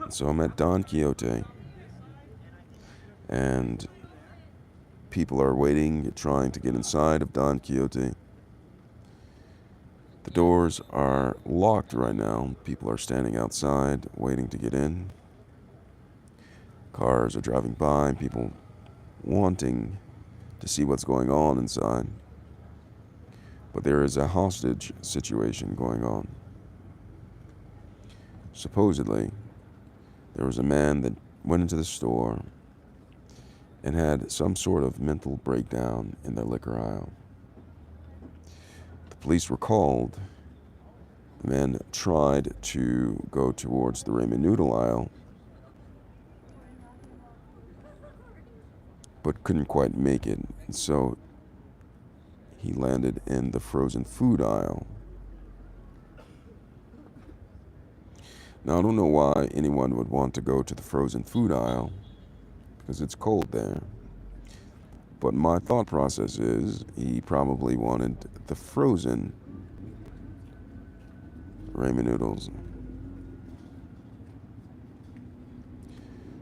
So I'm at Don Quiote, and people are waiting, trying to get inside of Don Quiote. The doors are locked right now. People are standing outside, waiting to get in. Cars are driving by, people wanting to see what's going on inside. But there is a hostage situation going on. Supposedly, there was a man that went into the store and had some sort of mental breakdown in the liquor aisle. The police were called. The man tried to go towards the ramen noodle aisle, but couldn't quite make it. And so he landed in the frozen food aisle. Now, I don't know why anyone would want to go to the frozen food aisle, because it's cold there. But my thought process is he probably wanted the frozen ramen noodles.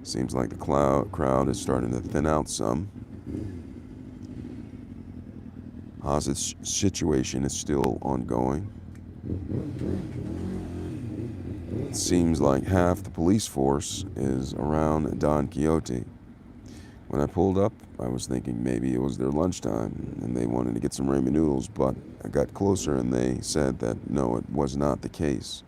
Seems like the crowd is starting to thin out some. Hostage situation is still ongoing. It seems like half the police force is around Don Quiote. When I pulled up, I was thinking maybe it was their lunchtime and they wanted to get some ramen noodles, but I got closer and they said that no, it was not the case.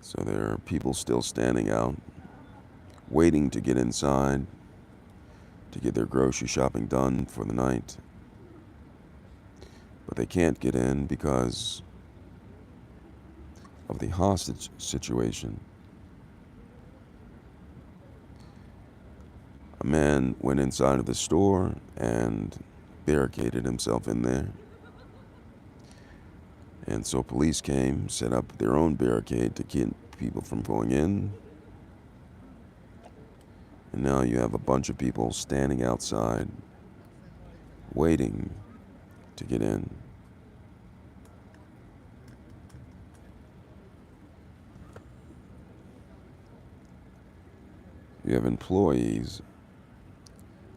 So there are people still standing out, waiting to get inside, to get their grocery shopping done for the night. But they can't get in because of the hostage situation. A man went inside of the store and barricaded himself in there. And so police came, set up their own barricade to keep people from going in. And now you have a bunch of people standing outside, waiting to get in. You have employees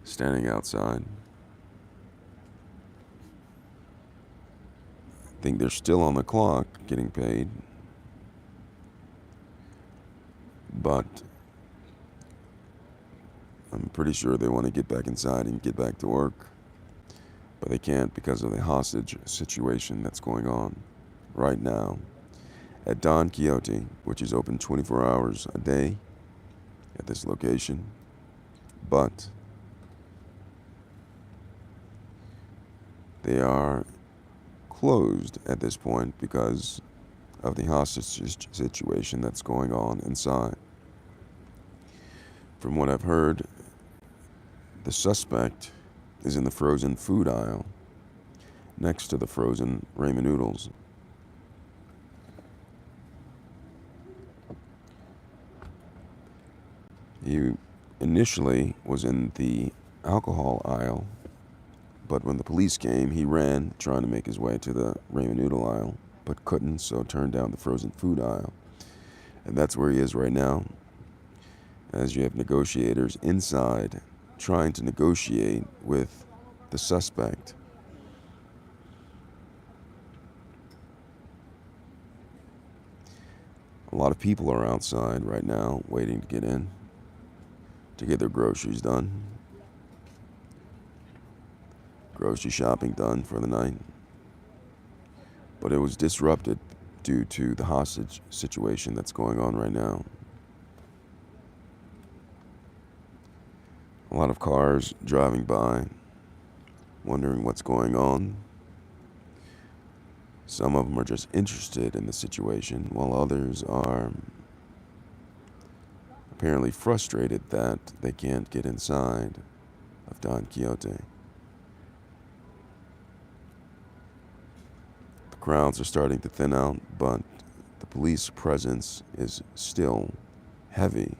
standing outside. I think they're still on the clock getting paid. But I'm pretty sure they want to get back inside and get back to work. But they can't because of the hostage situation that's going on right now at Don Quiote, which is open 24 hours a day at this location. But they are closed at this point because of the hostage situation that's going on inside. From what I've heard, the suspect is in the frozen food aisle next to the frozen ramen noodles. He initially was in the alcohol aisle, but when the police came, he ran trying to make his way to the ramen noodle aisle, but couldn't, so turned down the frozen food aisle. And that's where he is right now, as you have negotiators inside trying to negotiate with the suspect. A lot of people are outside right now waiting to get in, to get their groceries done, grocery shopping done for the night. But it was disrupted due to the hostage situation that's going on right now. A lot of cars driving by, wondering what's going on. Some of them are just interested in the situation, while others are apparently frustrated that they can't get inside of Don Quiote. Crowds are starting to thin out, but the police presence is still heavy.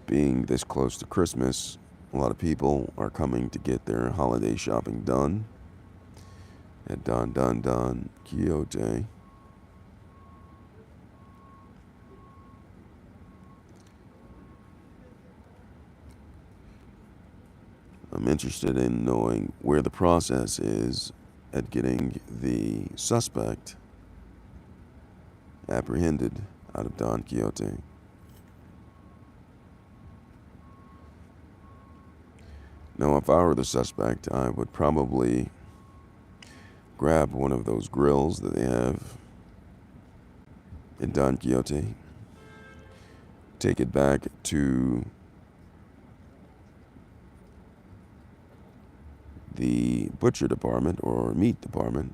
Being this close to Christmas, a lot of people are coming to get their holiday shopping done at Don Quiote. I'm interested in knowing where the process is at getting the suspect apprehended out of Don Quiote. Now, if I were the suspect, I would probably grab one of those grills that they have in Don Quiote, take it back to the butcher department or meat department,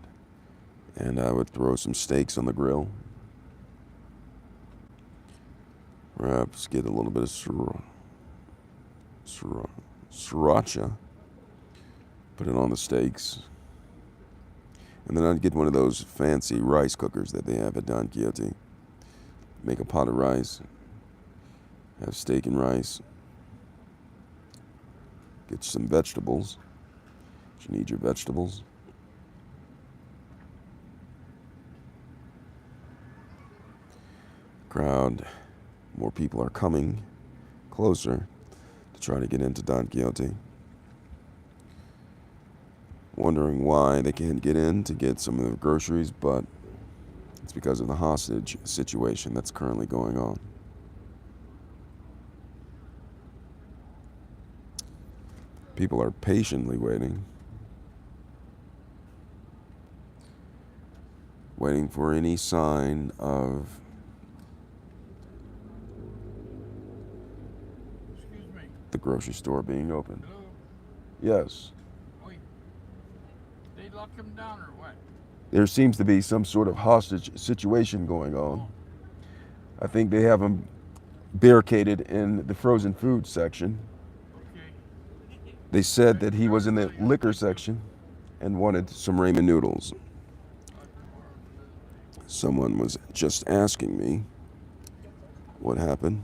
and I would throw some steaks on the grill. Perhaps get a little bit of sriracha, put it on the steaks, and then I'd get one of those fancy rice cookers that they have at Don Quiote. Make a pot of rice, have steak and rice, get some vegetables. You need your vegetables. Crowd, more people are coming closer to try to get into Don Quiote. Wondering why they can't get in to get some of the groceries, but it's because of the hostage situation that's currently going on. People are patiently waiting for any sign of the grocery store being open. Hello? Yes. Oh, they locked him down or what? There seems to be some sort of hostage situation going on. I think they have him barricaded in the frozen food section. Okay. They said that he was in the liquor section and wanted some ramen noodles. Someone was just asking me what happened,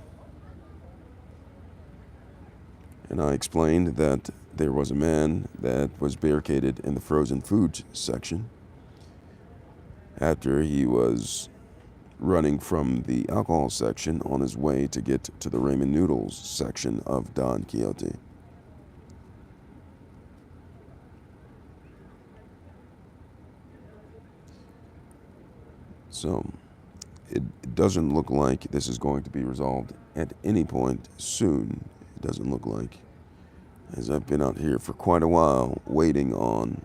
and I explained that there was a man that was barricaded in the frozen food section after he was running from the alcohol section on his way to get to the ramen noodles section of Don Quiote. So it doesn't look like this is going to be resolved at any point soon. It doesn't look like, as I've been out here for quite a while waiting on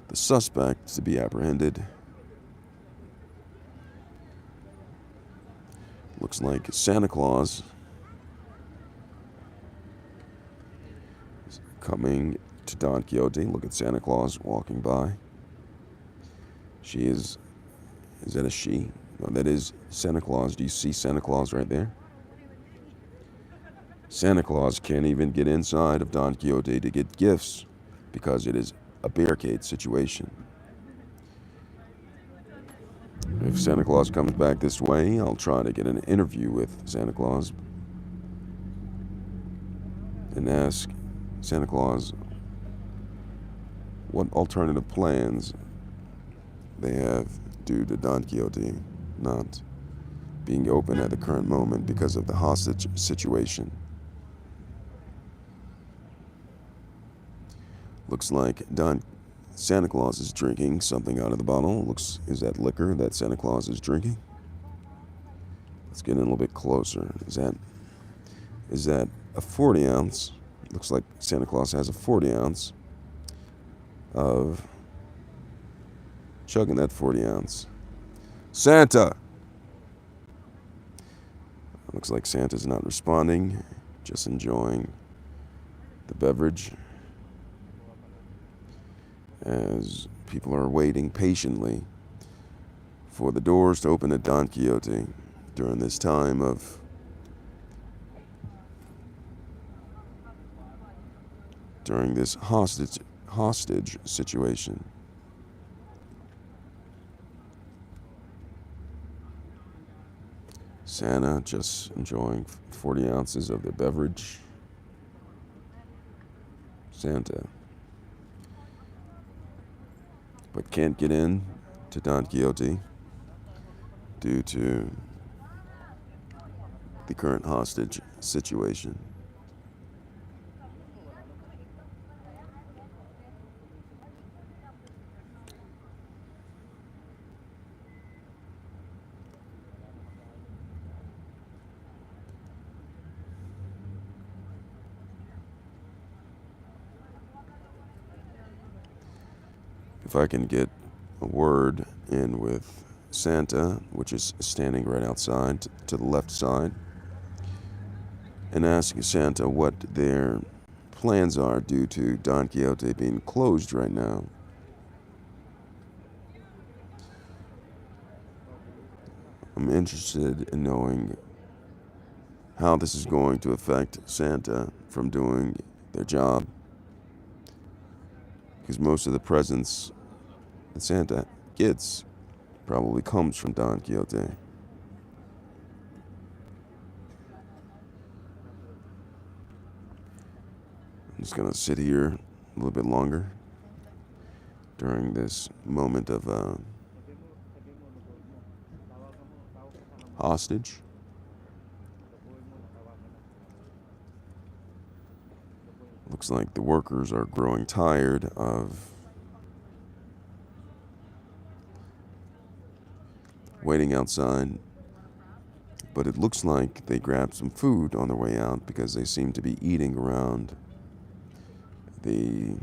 the suspect to be apprehended. Looks like Santa Claus is coming to Don Quiote. Look at Santa Claus walking by. She is that a she? No, that is Santa Claus. Do you see Santa Claus right there? Santa Claus can't even get inside of Don Quiote to get gifts because it is a barricade situation. If Santa Claus comes back this way, I'll try to get an interview with Santa Claus and ask Santa Claus what alternative plans they have due to Don Quiote not being open at the current moment because of the hostage situation. Looks like Santa Claus is drinking something out of the bottle. Is that liquor that Santa Claus is drinking? Let's get in a little bit closer. Is that a 40 ounce? Looks like Santa Claus has a 40 ounce of chugging that 40 ounce. Santa! Looks like Santa's not responding, just enjoying the beverage as people are waiting patiently for the doors to open at Don Quiote during this time of during this hostage situation. Santa just enjoying 40 ounces of their beverage. Santa. But can't get in to Don Quixote due to the current hostage situation. If I can get a word in with Santa, which is standing right outside to the left side, and ask Santa what their plans are due to Don Quixote being closed right now. I'm interested in knowing how this is going to affect Santa from doing their job, because most of the presents that Santa gets probably comes from Don Quixote. I'm just gonna sit here a little bit longer during this moment of hostage. Looks like the workers are growing tired of waiting outside, but it looks like they grabbed some food on their way out because they seem to be eating around the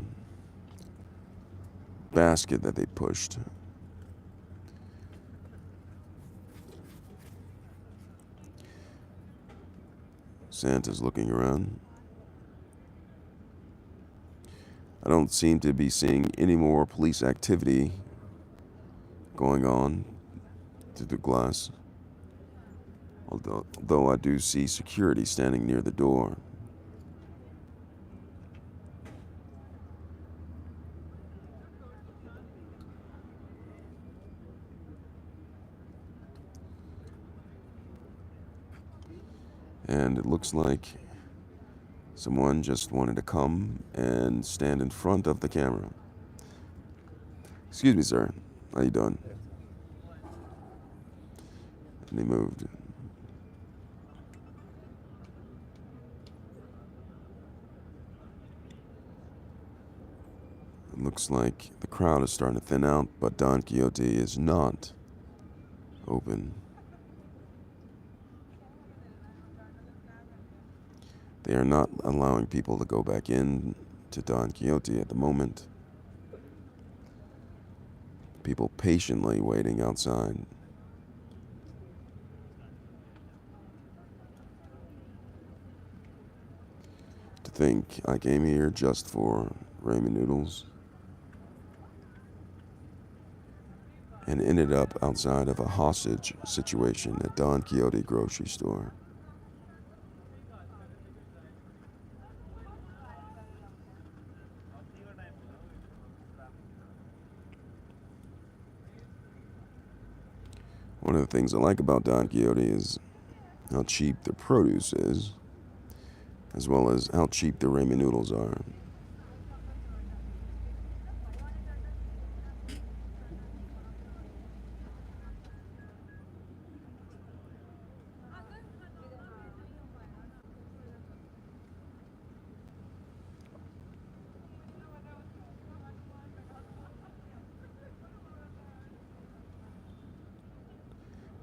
basket that they pushed. Santa's looking around. I don't seem to be seeing any more police activity going on through the glass, although I do see security standing near the door. And it looks like someone just wanted to come and stand in front of the camera. Excuse me, sir. How you doing? And he moved. It looks like the crowd is starting to thin out, but Don Quixote is not open. They are not allowing people to go back in to Don Quixote at the moment. People patiently waiting outside. To think I came here just for ramen noodles and ended up outside of a hostage situation at Don Quixote grocery store. One of the things I like about Don Quixote is how cheap the produce is, as well as how cheap the ramen noodles are.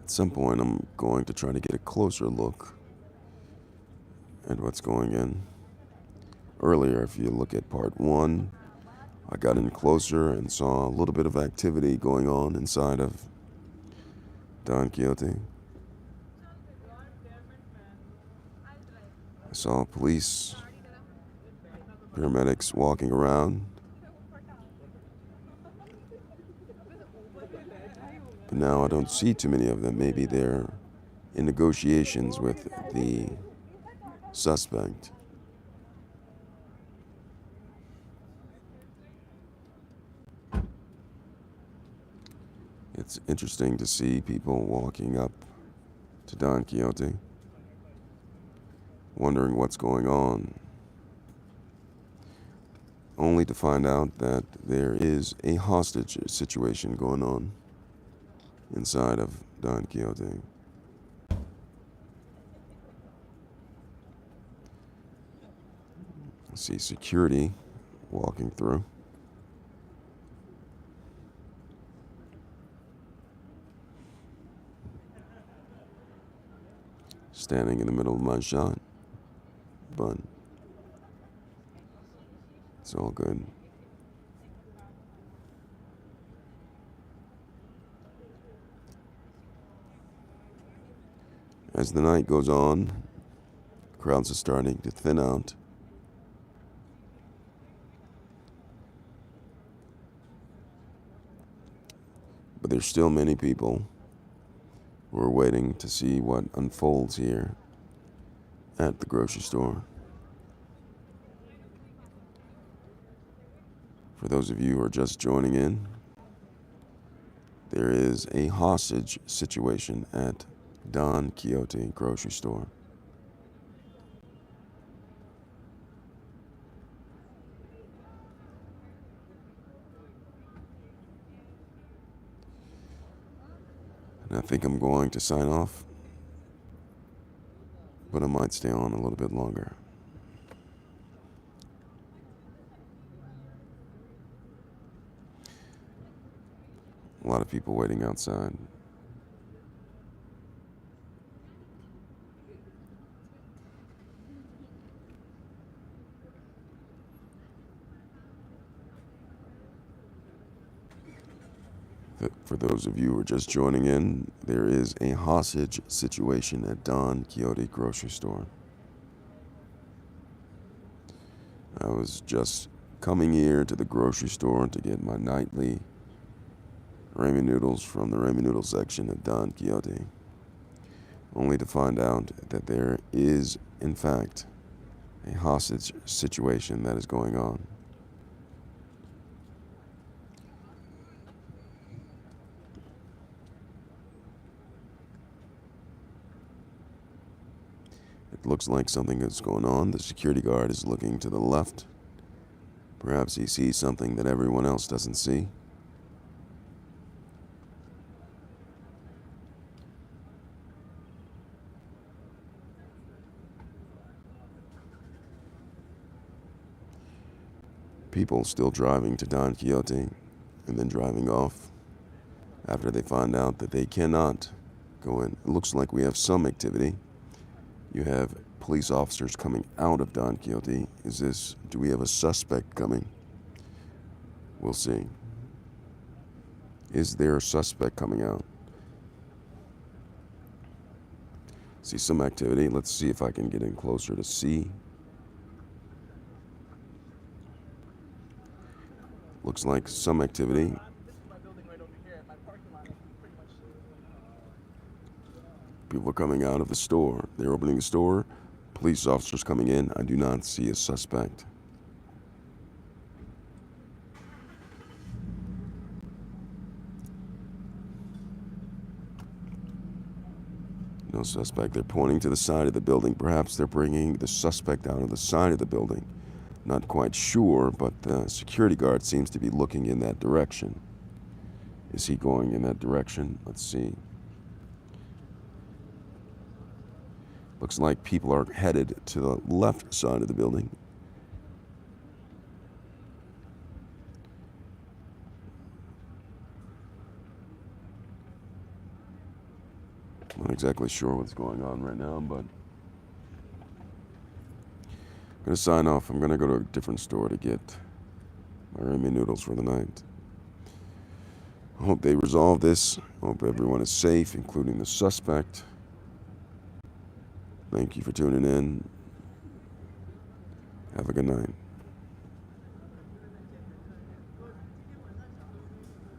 At some point, I'm going to try to get a closer look at what's going in. Earlier, if you look at part 1, I got in closer and saw a little bit of activity going on inside of Don Quixote. I saw police, paramedics walking around. But now I don't see too many of them. Maybe they're in negotiations with the suspect. It's interesting to see people walking up to Don Quixote, wondering what's going on, only to find out that there is a hostage situation going on inside of Don Quixote. I see security walking through. Standing in the middle of my shot, but it's all good. As the night goes on, crowds are starting to thin out. But there's still many people who are waiting to see what unfolds here at the grocery store. For those of you who are just joining in, there is a hostage situation at Don Quixote grocery store. And I think I'm going to sign off, but I might stay on a little bit longer. A lot of people waiting outside. For those of you who are just joining in, there is a hostage situation at Don Quixote grocery store. I was just coming here to the grocery store to get my nightly ramen noodles from the ramen noodle section at Don Quixote, only to find out that there is, in fact, a hostage situation that is going on. It looks like something is going on. The security guard is looking to the left. Perhaps he sees something that everyone else doesn't see. People still driving to Don Quixote and then driving off after they find out that they cannot go in. It looks like we have some activity. You have police officers coming out of Don Quixote. Do we have a suspect coming? We'll see. Is there a suspect coming out? See some activity. Let's see if I can get in closer to see. Looks like some activity. People are coming out of the store. They're opening the store. Police officers coming in. I do not see a suspect. No suspect. They're pointing to the side of the building. Perhaps they're bringing the suspect out of the side of the building. Not quite sure, but the security guard seems to be looking in that direction. Is he going in that direction? Let's see. Looks like people are headed to the left side of the building. Not exactly sure what's going on right now, but I'm going to sign off. I'm going to go to a different store to get my ramen noodles for the night. I hope they resolve this. I hope everyone is safe, including the suspect. Thank you for tuning in. Have a good night.